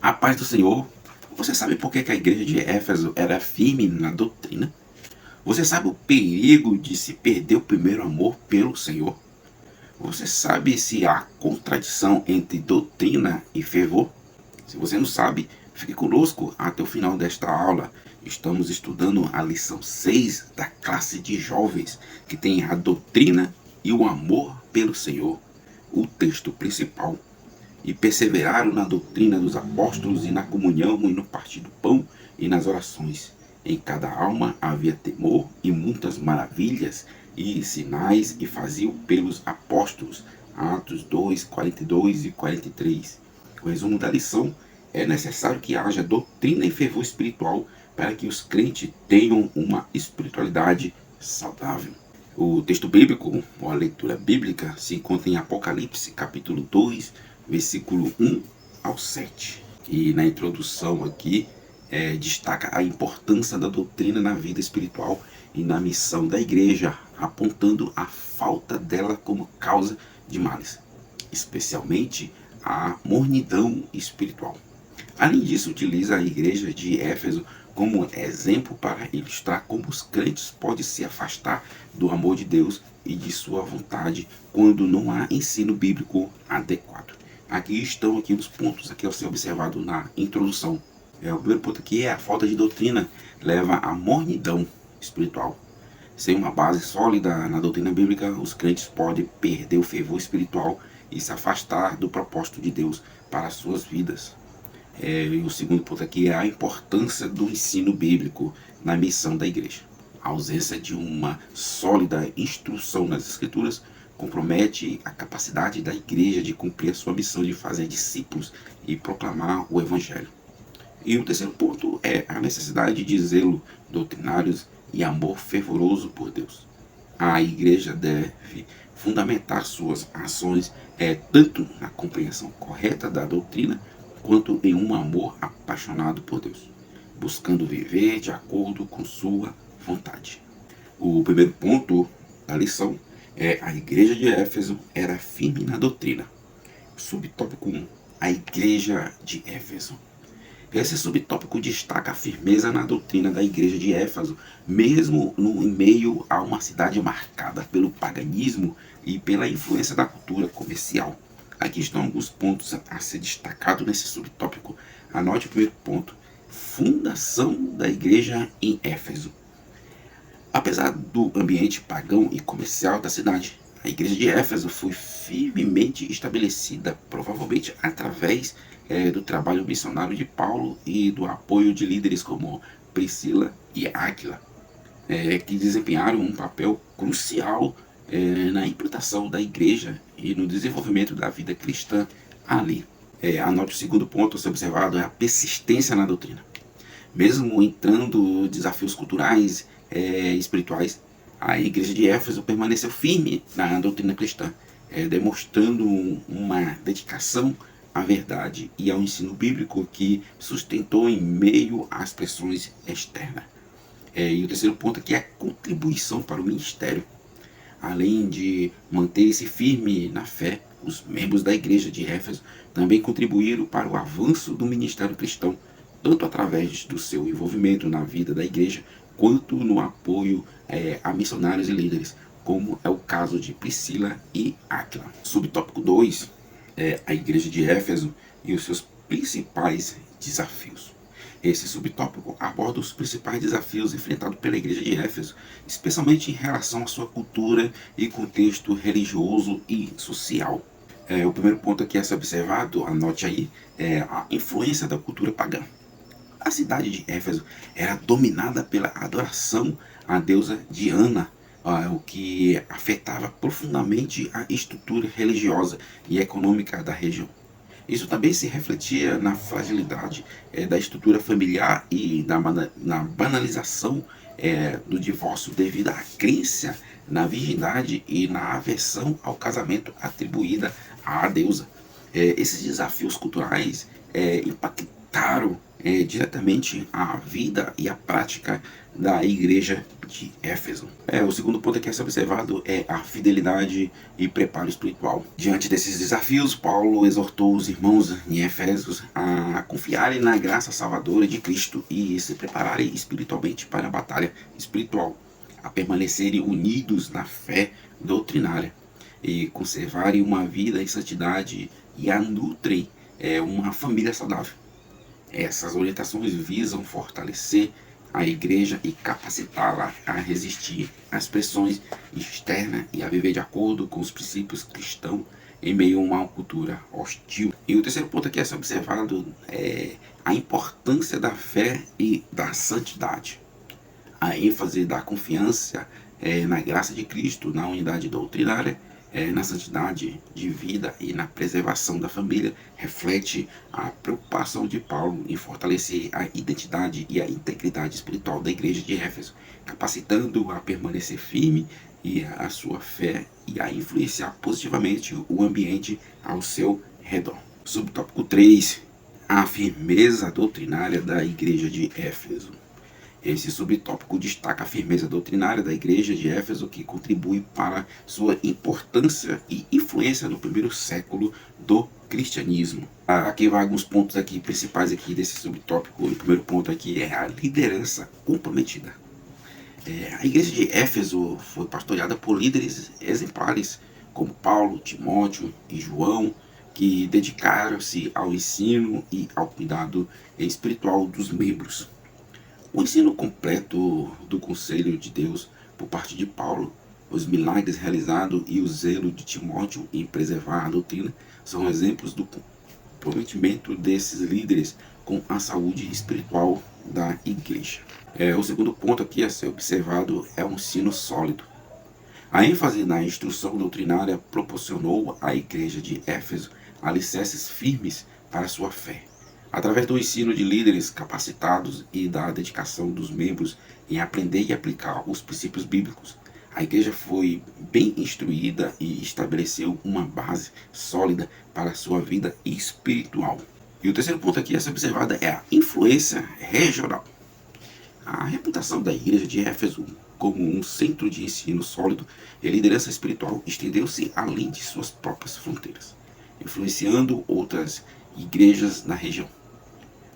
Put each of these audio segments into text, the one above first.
A paz do Senhor. Você sabe por que a igreja de Éfeso era firme na doutrina? Você sabe o perigo de se perder o primeiro amor pelo Senhor? Você sabe se há contradição entre doutrina e fervor? Se você não sabe, fique conosco até o final desta aula. Estamos estudando a lição 6 da classe de jovens, que tem a doutrina e o amor pelo Senhor, o texto principal. E perseveraram na doutrina dos apóstolos e na comunhão e no partir do pão e nas orações. Em cada alma havia temor e muitas maravilhas e sinais e faziam pelos apóstolos. Atos 2, 42 e 43. O resumo da lição: é necessário que haja doutrina e fervor espiritual para que os crentes tenham uma espiritualidade saudável. O texto bíblico, ou a leitura bíblica, se encontra em Apocalipse, capítulo 2, versículo 1 ao 7. E na introdução aqui, destaca a importância da doutrina na vida espiritual e na missão da igreja, apontando a falta dela como causa de males, especialmente a mornidão espiritual. Além disso, utiliza a igreja de Éfeso como exemplo para ilustrar como os crentes podem se afastar do amor de Deus e de sua vontade quando não há ensino bíblico adequado. Aqui estão os pontos aqui a ser observado na introdução. O primeiro ponto aqui é a falta de doutrina leva à mornidão espiritual. Sem uma base sólida na doutrina bíblica, os crentes podem perder o fervor espiritual e se afastar do propósito de Deus para as suas vidas. E o segundo ponto aqui é a importância do ensino bíblico na missão da igreja. A ausência de uma sólida instrução nas Escrituras compromete a capacidade da igreja de cumprir a sua missão de fazer discípulos e proclamar o Evangelho. E o terceiro ponto é a necessidade de zelo doutrinários e amor fervoroso por Deus. A igreja deve fundamentar suas ações tanto na compreensão correta da doutrina, quanto em um amor apaixonado por Deus, buscando viver de acordo com sua vontade. O primeiro ponto da lição é a igreja de Éfeso era firme na doutrina. Subtópico 1. A igreja de Éfeso. Esse subtópico destaca a firmeza na doutrina da igreja de Éfeso, mesmo em meio a uma cidade marcada pelo paganismo e pela influência da cultura comercial. Aqui estão alguns pontos a ser destacados nesse subtópico. Anote o primeiro ponto: fundação da igreja em Éfeso. Apesar do ambiente pagão e comercial da cidade, a igreja de Éfeso foi firmemente estabelecida, provavelmente através do trabalho missionário de Paulo e do apoio de líderes como Priscila e Áquila, que desempenharam um papel crucial na implantação da igreja e no desenvolvimento da vida cristã ali. Anote o segundo ponto a ser observado: é a persistência na doutrina. Mesmo entrando desafios culturais e espirituais, a igreja de Éfeso permaneceu firme na doutrina cristã, demonstrando uma dedicação à verdade e ao ensino bíblico que sustentou em meio às pressões externas. E o terceiro ponto aqui é a contribuição para o ministério. Além de manter-se firme na fé, os membros da igreja de Éfeso também contribuíram para o avanço do ministério cristão, tanto através do seu envolvimento na vida da igreja, quanto no apoio a missionários e líderes, como é o caso de Priscila e Áquila. Subtópico 2 é a igreja de Éfeso e os seus principais desafios. Esse subtópico aborda os principais desafios enfrentados pela igreja de Éfeso, especialmente em relação à sua cultura e contexto religioso e social. O primeiro ponto aqui a ser observado, anote aí, é a influência da cultura pagã. A cidade de Éfeso era dominada pela adoração à deusa Diana, o que afetava profundamente a estrutura religiosa e econômica da região. Isso também se refletia na fragilidade da estrutura familiar e na banalização do divórcio devido à crença na virgindade e na aversão ao casamento atribuída à deusa. Esses desafios culturais impactaram diretamente a vida e a prática da igreja de Éfeso. O segundo ponto aqui a ser observado é a fidelidade e preparo espiritual. Diante desses desafios, Paulo exortou os irmãos em Efésios a confiarem na graça salvadora de Cristo e se prepararem espiritualmente para a batalha espiritual, a permanecerem unidos na fé doutrinária e conservarem uma vida em santidade e a nutrem uma família saudável. Essas orientações visam fortalecer a igreja e capacitá-la a resistir às pressões externas e a viver de acordo com os princípios cristãos em meio a uma cultura hostil. E o terceiro ponto aqui a ser observado é a importância da fé e da santidade. A ênfase da confiança na graça de Cristo, na unidade doutrinária, na santidade de vida e na preservação da família, reflete a preocupação de Paulo em fortalecer a identidade e a integridade espiritual da igreja de Éfeso, capacitando a permanecer firme e a sua fé e a influenciar positivamente o ambiente ao seu redor. Subtópico 3. A firmeza doutrinária da igreja de Éfeso. Esse subtópico destaca a firmeza doutrinária da igreja de Éfeso, que contribui para sua importância e influência no primeiro século do cristianismo. Aqui vai alguns pontos aqui principais aqui desse subtópico. O primeiro ponto aqui é a liderança comprometida. A igreja de Éfeso foi pastoreada por líderes exemplares como Paulo, Timóteo e João, que dedicaram-se ao ensino e ao cuidado espiritual dos membros. O ensino completo do Conselho de Deus por parte de Paulo, os milagres realizados e o zelo de Timóteo em preservar a doutrina são exemplos do comprometimento desses líderes com a saúde espiritual da igreja. O segundo ponto aqui a ser observado é um ensino sólido. A ênfase na instrução doutrinária proporcionou à igreja de Éfeso alicerces firmes para sua fé. Através do ensino de líderes capacitados e da dedicação dos membros em aprender e aplicar os princípios bíblicos, a igreja foi bem instruída e estabeleceu uma base sólida para a sua vida espiritual. E o terceiro ponto aqui a ser observado é a influência regional. A reputação da igreja de Éfeso como um centro de ensino sólido e liderança espiritual estendeu-se além de suas próprias fronteiras, influenciando outras igrejas na região.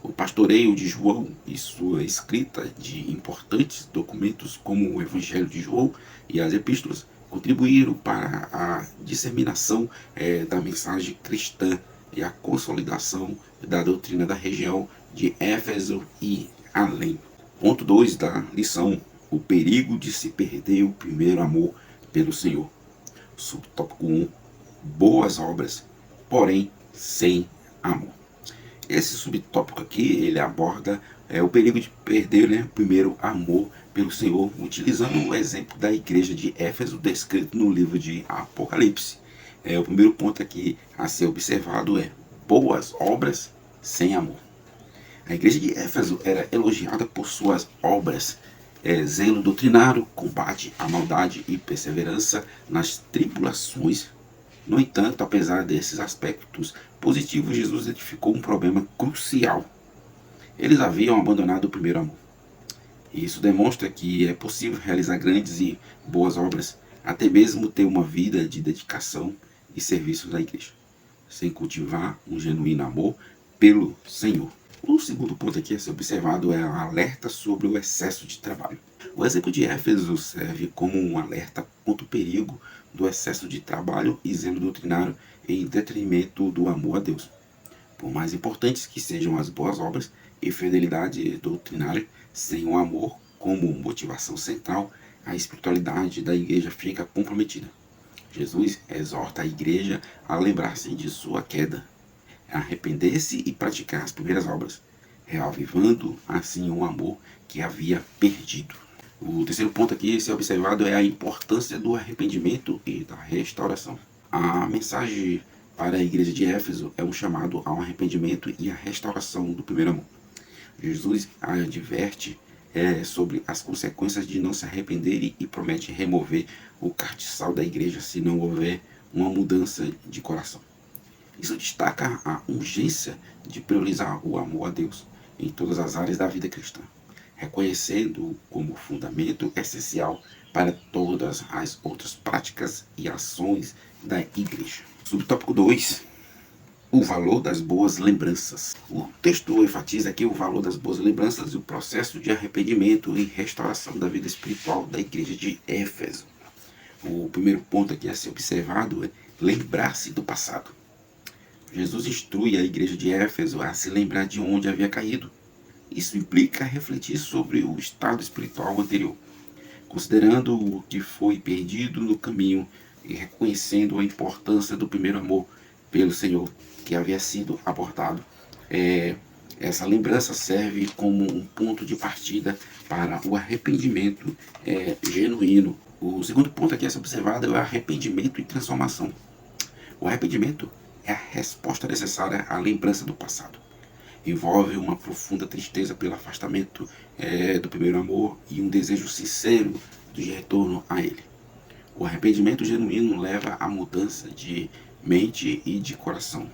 O pastoreio de João e sua escrita de importantes documentos como o Evangelho de João e as Epístolas contribuíram para a disseminação da mensagem cristã e a consolidação da doutrina da região de Éfeso e além. Ponto 2 da lição: o perigo de se perder o primeiro amor pelo Senhor. Subtópico 1. Boas obras, porém sem amor. Esse subtópico aqui, ele aborda o perigo de perder o primeiro amor pelo Senhor, utilizando o exemplo da igreja de Éfeso descrito no livro de Apocalipse. O primeiro ponto aqui a ser observado é boas obras sem amor. A igreja de Éfeso era elogiada por suas obras, zelo doutrinário, combate à maldade e perseverança nas tribulações. No entanto, apesar desses aspectos positivos, Jesus identificou um problema crucial. Eles haviam abandonado o primeiro amor. E isso demonstra que é possível realizar grandes e boas obras, até mesmo ter uma vida de dedicação e serviço da igreja, sem cultivar um genuíno amor pelo Senhor. O segundo ponto aqui a ser observado é o alerta sobre o excesso de trabalho. O exemplo de Éfeso serve como um alerta contra o perigo do excesso de trabalho e zelo doutrinário em detrimento do amor a Deus. Por mais importantes que sejam as boas obras e fidelidade doutrinária, sem o amor como motivação central, a espiritualidade da igreja fica comprometida. Jesus exorta a igreja a lembrar-se de sua queda, a arrepender-se e praticar as primeiras obras, reavivando assim o amor que havia perdido. O terceiro ponto aqui a ser observado é a importância do arrependimento e da restauração. A mensagem para a igreja de Éfeso é um chamado ao arrependimento e à restauração do primeiro amor. Jesus adverte sobre as consequências de não se arrependerem e promete remover o castiçal da igreja se não houver uma mudança de coração. Isso destaca a urgência de priorizar o amor a Deus em todas as áreas da vida cristã, reconhecendo como fundamento essencial para todas as outras práticas e ações da igreja. Subtópico 2. O valor das boas lembranças. O texto enfatiza aqui o valor das boas lembranças e o processo de arrependimento e restauração da vida espiritual da igreja de Éfeso. O primeiro ponto aqui a ser observado é lembrar-se do passado. Jesus instrui a igreja de Éfeso a se lembrar de onde havia caído. Isso implica refletir sobre o estado espiritual anterior, considerando o que foi perdido no caminho e reconhecendo a importância do primeiro amor pelo Senhor que havia sido abortado. Essa lembrança serve como um ponto de partida para o arrependimento genuíno. O segundo ponto aqui a ser observado é o arrependimento e transformação. O arrependimento é a resposta necessária à lembrança do passado. Envolve uma profunda tristeza pelo afastamento do primeiro amor e um desejo sincero de retorno a ele. O arrependimento genuíno leva à mudança de mente e de coração,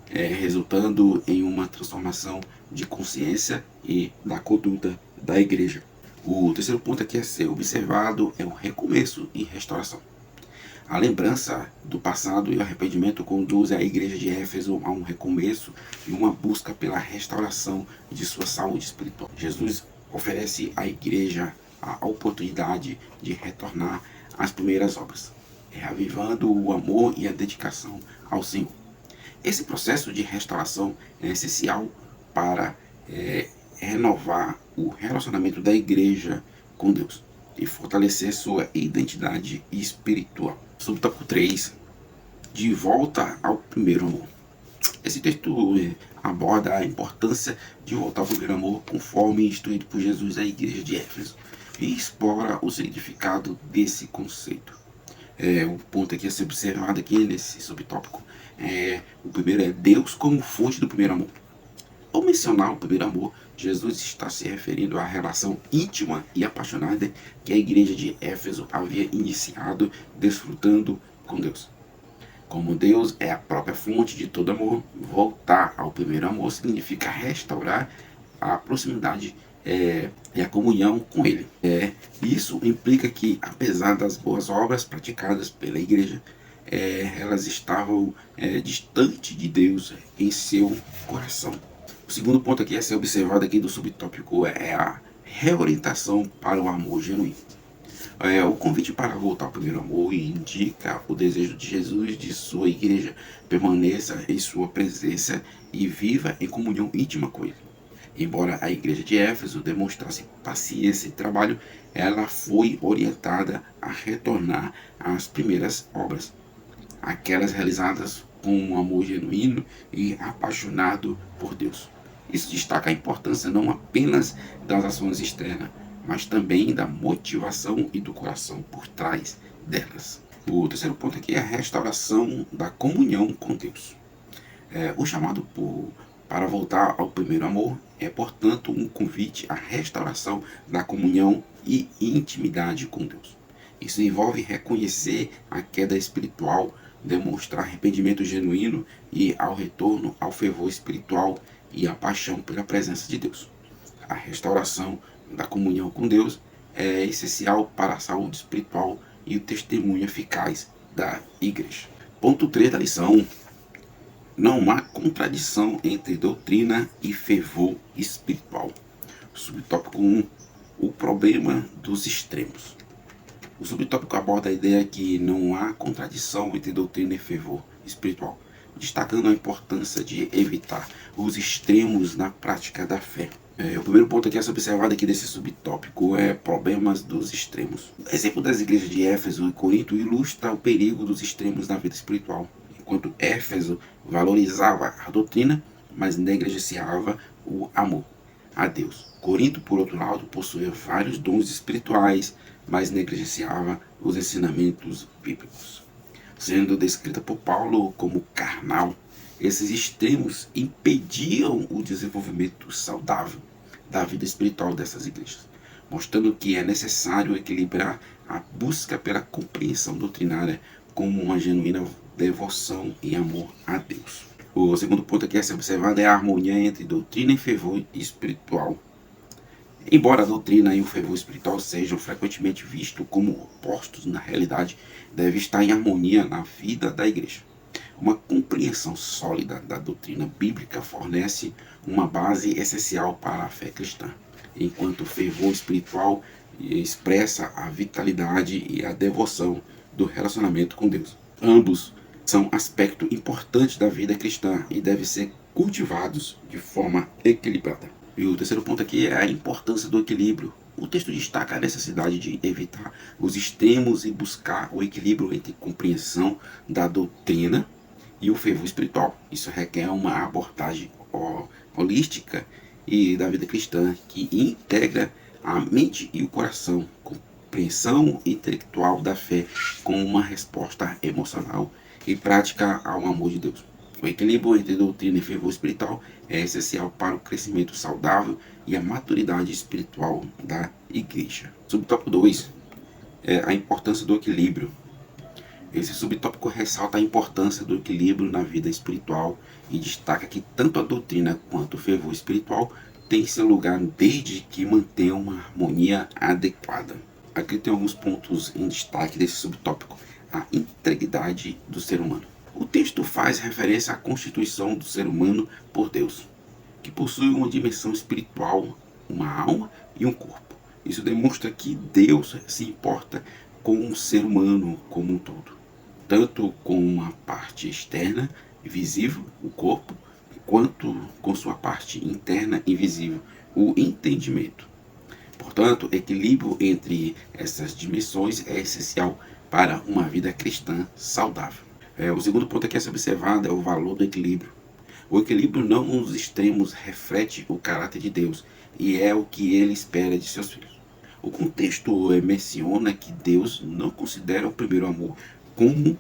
resultando em uma transformação de consciência e da conduta da igreja. O terceiro ponto aqui a ser observado é o recomeço e restauração. A lembrança do passado e o arrependimento conduzem a igreja de Éfeso a um recomeço e uma busca pela restauração de sua saúde espiritual. Jesus oferece à igreja a oportunidade de retornar às primeiras obras, reavivando o amor e a dedicação ao Senhor. Esse processo de restauração é essencial para renovar o relacionamento da igreja com Deus e fortalecer sua identidade espiritual. Subtópico 3. De volta ao primeiro amor. Esse texto aborda a importância de voltar ao primeiro amor conforme instruído por Jesus à igreja de Éfeso e explora o significado desse conceito. O ponto aqui a ser observado aqui nesse subtópico o primeiro é Deus como fonte do primeiro amor. Ao mencionar o primeiro amor, Jesus está se referindo à relação íntima e apaixonada que a igreja de Éfeso havia iniciado desfrutando com Deus. Como Deus é a própria fonte de todo amor, voltar ao primeiro amor significa restaurar a proximidade e a comunhão com Ele. Isso implica que, apesar das boas obras praticadas pela igreja, elas estavam distantes de Deus em seu coração. O segundo ponto aqui a ser observado aqui do subtópico é a reorientação para o amor genuíno. O convite para voltar ao primeiro amor indica o desejo de Jesus de sua igreja permaneça em sua presença e viva em comunhão íntima com Ele. Embora a igreja de Éfeso demonstrasse paciência e trabalho, ela foi orientada a retornar às primeiras obras, aquelas realizadas com um amor genuíno e apaixonado por Deus. Isso destaca a importância não apenas das ações externas, mas também da motivação e do coração por trás delas. O terceiro ponto aqui é a restauração da comunhão com Deus. O chamado para voltar ao primeiro amor é, portanto, um convite à restauração da comunhão e intimidade com Deus. Isso envolve reconhecer a queda espiritual, demonstrar arrependimento genuíno e ao retorno ao fervor espiritual e a paixão pela presença de Deus. A restauração da comunhão com Deus é essencial para a saúde espiritual e o testemunho eficaz da igreja. Ponto 3 da lição. Não há contradição entre doutrina e fervor espiritual. Subtópico 1. O problema dos extremos. O subtópico aborda a ideia que não há contradição entre doutrina e fervor espiritual, destacando a importância de evitar os extremos na prática da fé. O primeiro ponto aqui a ser observado aqui desse subtópico é problemas dos extremos. O exemplo das igrejas de Éfeso e Corinto ilustra o perigo dos extremos na vida espiritual. Enquanto Éfeso valorizava a doutrina, mas negligenciava o amor a Deus. Corinto, por outro lado, possuía vários dons espirituais, mas negligenciava os ensinamentos bíblicos. Sendo descrita por Paulo como carnal, esses extremos impediam o desenvolvimento saudável da vida espiritual dessas igrejas, mostrando que é necessário equilibrar a busca pela compreensão doutrinária com uma genuína devoção e amor a Deus. O segundo ponto aqui a ser observado é a harmonia entre doutrina e fervor espiritual. Embora a doutrina e o fervor espiritual sejam frequentemente vistos como opostos, na realidade, deve estar em harmonia na vida da igreja. Uma compreensão sólida da doutrina bíblica fornece uma base essencial para a fé cristã, enquanto o fervor espiritual expressa a vitalidade e a devoção do relacionamento com Deus. Ambos são aspectos importantes da vida cristã e devem ser cultivados de forma equilibrada. E o terceiro ponto aqui é a importância do equilíbrio. O texto destaca a necessidade de evitar os extremos e buscar o equilíbrio entre compreensão da doutrina e o fervor espiritual. Isso requer uma abordagem holística e da vida cristã que integra a mente e o coração, compreensão intelectual da fé com uma resposta emocional e prática ao amor de Deus. O equilíbrio entre doutrina e fervor espiritual é essencial para o crescimento saudável e a maturidade espiritual da igreja. Subtópico 2 é a importância do equilíbrio. Esse subtópico ressalta a importância do equilíbrio na vida espiritual e destaca que tanto a doutrina quanto o fervor espiritual têm seu lugar desde que mantenham uma harmonia adequada. Aqui tem alguns pontos em destaque desse subtópico. A integridade do ser humano. O texto faz referência à constituição do ser humano por Deus, que possui uma dimensão espiritual, uma alma e um corpo. Isso demonstra que Deus se importa com o ser humano como um todo, tanto com a parte externa e visível, o corpo, quanto com sua parte interna e invisível, o entendimento. Portanto, equilíbrio entre essas dimensões é essencial para uma vida cristã saudável. O segundo ponto aqui a ser observado é o valor do equilíbrio. O equilíbrio não nos extremos reflete o caráter de Deus e é o que ele espera de seus filhos. O contexto menciona que Deus não considera o primeiro amor como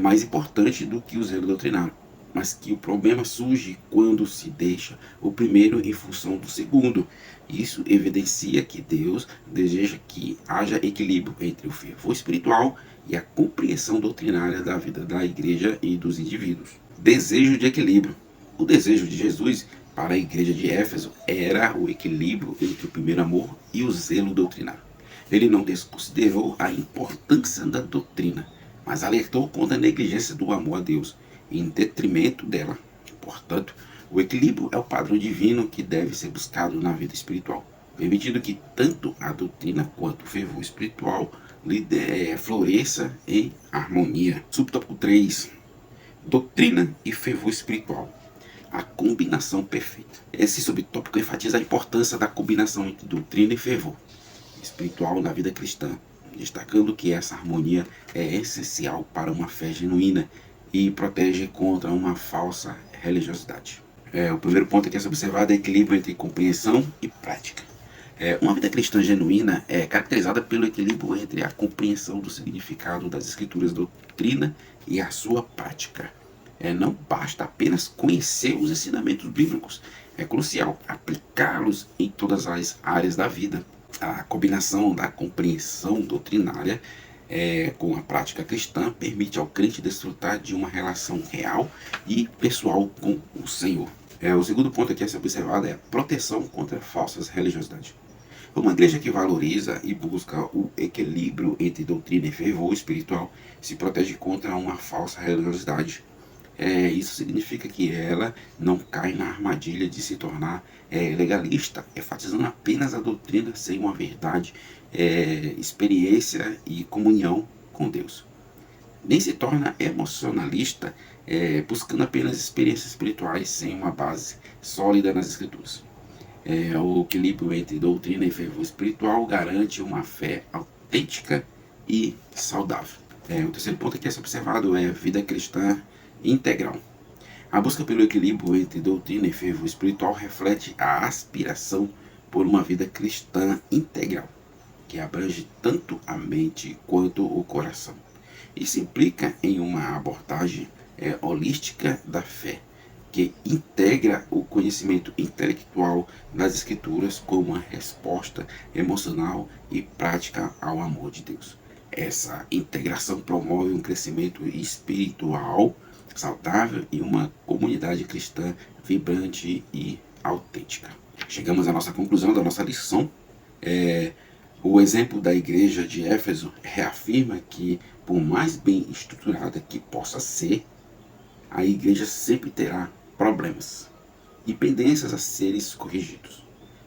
mais importante do que o zelo doutrinário, mas que o problema surge quando se deixa o primeiro em função do segundo. Isso evidencia que Deus deseja que haja equilíbrio entre o fervor espiritual e a compreensão doutrinária da vida da igreja e dos indivíduos. Desejo de equilíbrio. O desejo de Jesus para a igreja de Éfeso era o equilíbrio entre o primeiro amor e o zelo doutrinário. Ele não desconsiderou a importância da doutrina, mas alertou contra a negligência do amor a Deus, em detrimento dela. Portanto, o equilíbrio é o padrão divino que deve ser buscado na vida espiritual, permitindo que tanto a doutrina quanto o fervor espiritual floresça em harmonia. Subtópico 3. Doutrina e fervor espiritual. A combinação perfeita. Esse subtópico enfatiza a importância da combinação entre doutrina e fervor espiritual na vida cristã, destacando que essa harmonia é essencial para uma fé genuína e protege contra uma falsa religiosidade. O primeiro ponto aqui a ser observado é o equilíbrio entre compreensão e prática. Uma vida cristã genuína é caracterizada pelo equilíbrio entre a compreensão do significado das escrituras, doutrina e a sua prática. Não basta apenas conhecer os ensinamentos bíblicos, é crucial aplicá-los em todas as áreas da vida. A combinação da compreensão doutrinária com a prática cristã permite ao crente desfrutar de uma relação real e pessoal com o Senhor. O segundo ponto aqui a ser observado é a proteção contra falsas religiosidades. Uma igreja que valoriza e busca o equilíbrio entre doutrina e fervor espiritual se protege contra uma falsa religiosidade. Isso significa que ela não cai na armadilha de se tornar legalista, enfatizando apenas a doutrina sem uma verdade, experiência e comunhão com Deus. Nem se torna emocionalista, buscando apenas experiências espirituais sem uma base sólida nas escrituras. O equilíbrio entre doutrina e fervor espiritual garante uma fé autêntica e saudável. O terceiro ponto aqui a ser observado é a vida cristã integral. A busca pelo equilíbrio entre doutrina e fervor espiritual reflete a aspiração por uma vida cristã integral, que abrange tanto a mente quanto o coração. Isso implica em uma abordagem holística da fé, que integra o conhecimento intelectual das Escrituras com uma resposta emocional e prática ao amor de Deus. Essa integração promove um crescimento espiritual saudável e uma comunidade cristã vibrante e autêntica. Chegamos à nossa conclusão da nossa lição. O exemplo da igreja de Éfeso reafirma que, por mais bem estruturada que possa ser, a igreja sempre terá problemas e pendências a serem corrigidos.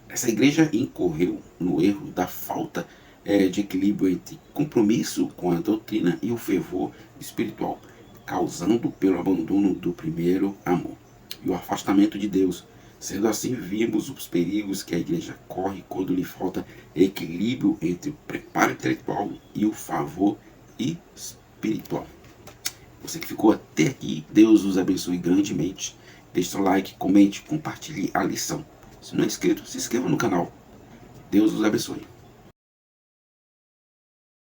Essa igreja incorreu no erro da falta de equilíbrio entre compromisso com a doutrina e o fervor espiritual, causando pelo abandono do primeiro amor e o afastamento de Deus. Sendo assim, vimos os perigos que a igreja corre quando lhe falta equilíbrio entre o preparo intelectual e o favor espiritual. Você que ficou até aqui, Deus os abençoe grandemente. Deixe seu like, comente, compartilhe a lição. Se não é inscrito, se inscreva no canal. Deus os abençoe.